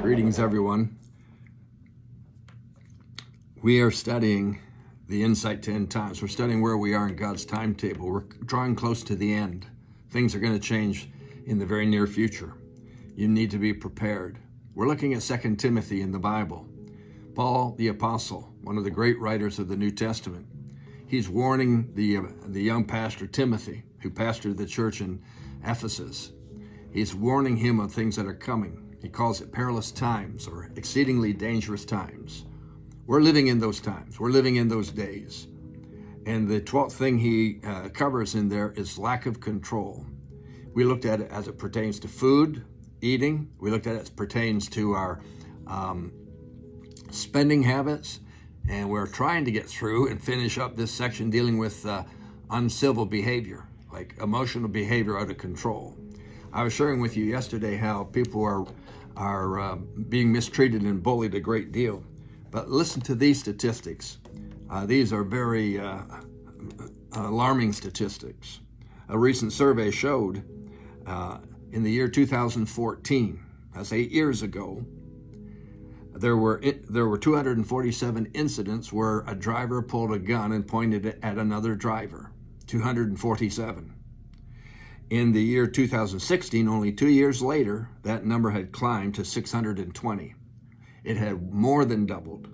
Greetings, everyone. We are studying the insight to end times. We're studying where we are in God's timetable. We're drawing close to the end. Things are going to change in the very near future. You need to be prepared. We're looking at 2 Timothy in the Bible. Paul, the apostle, one of the great writers of the New Testament, he's warning the young pastor Timothy, who pastored the church in Ephesus. He's warning him of things that are coming. He calls it perilous times or exceedingly dangerous times. We're living in those times. We're living in those days. And the 12th thing he covers in there is lack of control. We looked at it as it pertains to food, eating. We looked at it as it pertains to our spending habits. And we're trying to get through and finish up this section dealing with uncivil behavior, like emotional behavior out of control. I was sharing with you yesterday how people are being mistreated and bullied a great deal. But listen to these statistics. These are very alarming statistics. A recent survey showed in the year 2014, that's 8 years ago, there were 247 incidents where a driver pulled a gun and pointed it at another driver. 247. In the year 2016, only 2 years later, that number had climbed to 620. It had more than doubled.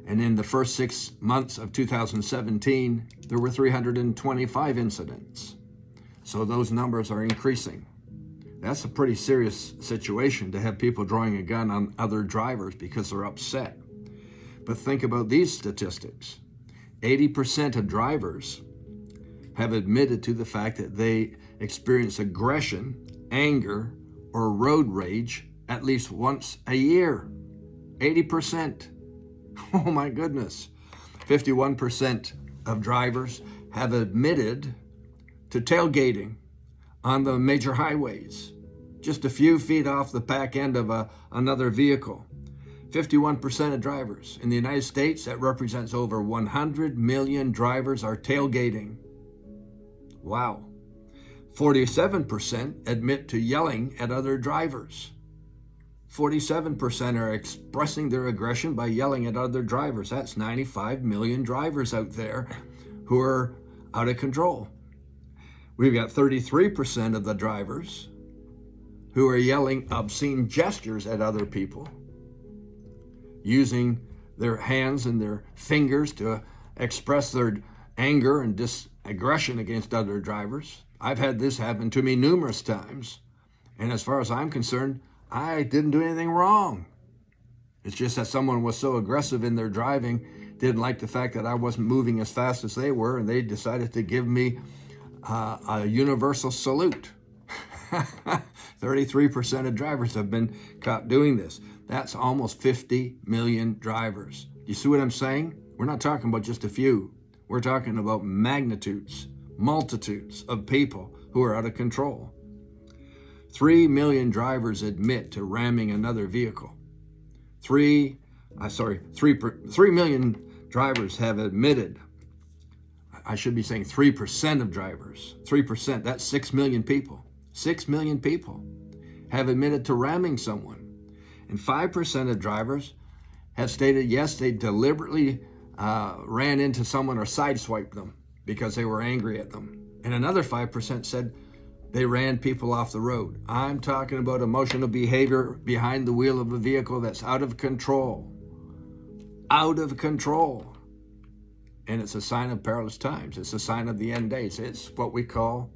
And in the first 6 months of 2017, there were 325 incidents. So those numbers are increasing. That's a pretty serious situation to have people drawing a gun on other drivers because they're upset. But think about these statistics. 80% of drivers have admitted to the fact that they experience aggression, anger, or road rage at least once a year. 80%. Oh my goodness. 51% of drivers have admitted to tailgating on the major highways, just a few feet off the back end of another vehicle. 51% of drivers. In the United States, that represents over 100 million drivers are tailgating. Wow. 47% admit to yelling at other drivers. 47% are expressing their aggression by yelling at other drivers. That's 95 million drivers out there who are out of control. We've got 33% of the drivers who are yelling obscene gestures at other people, using their hands and their fingers to express their anger and aggression against other drivers. I've had this happen to me numerous times. And as far as I'm concerned, I didn't do anything wrong. It's just that someone was so aggressive in their driving, didn't like the fact that I wasn't moving as fast as they were, and they decided to give me a universal salute. 33% of drivers have been caught doing this. That's almost 50 million drivers. You see what I'm saying? We're not talking about just a few. We're talking about magnitudes, multitudes of people who are out of control. 3 million drivers admit to ramming another vehicle. 3 million drivers have admitted. I should be saying 3% of drivers. 3%, that's 6 million people. 6 million people have admitted to ramming someone. And 5% of drivers have stated, yes, they deliberately ran into someone or sideswiped them because they were angry at them. And another 5% said they ran people off the road. I'm talking about emotional behavior behind the wheel of a vehicle that's out of control. Out of control. And it's a sign of perilous times. It's a sign of the end days. It's what we call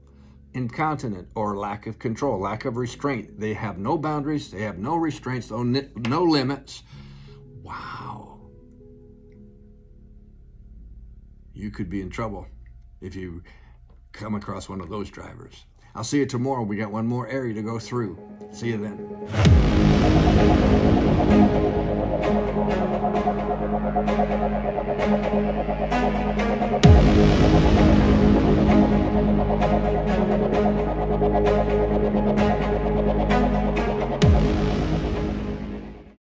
incontinent or lack of control, lack of restraint. They have no boundaries. They have no restraints, no limits. Wow. You could be in trouble if you come across one of those drivers. I'll see you tomorrow. We got one more area to go through. See you then.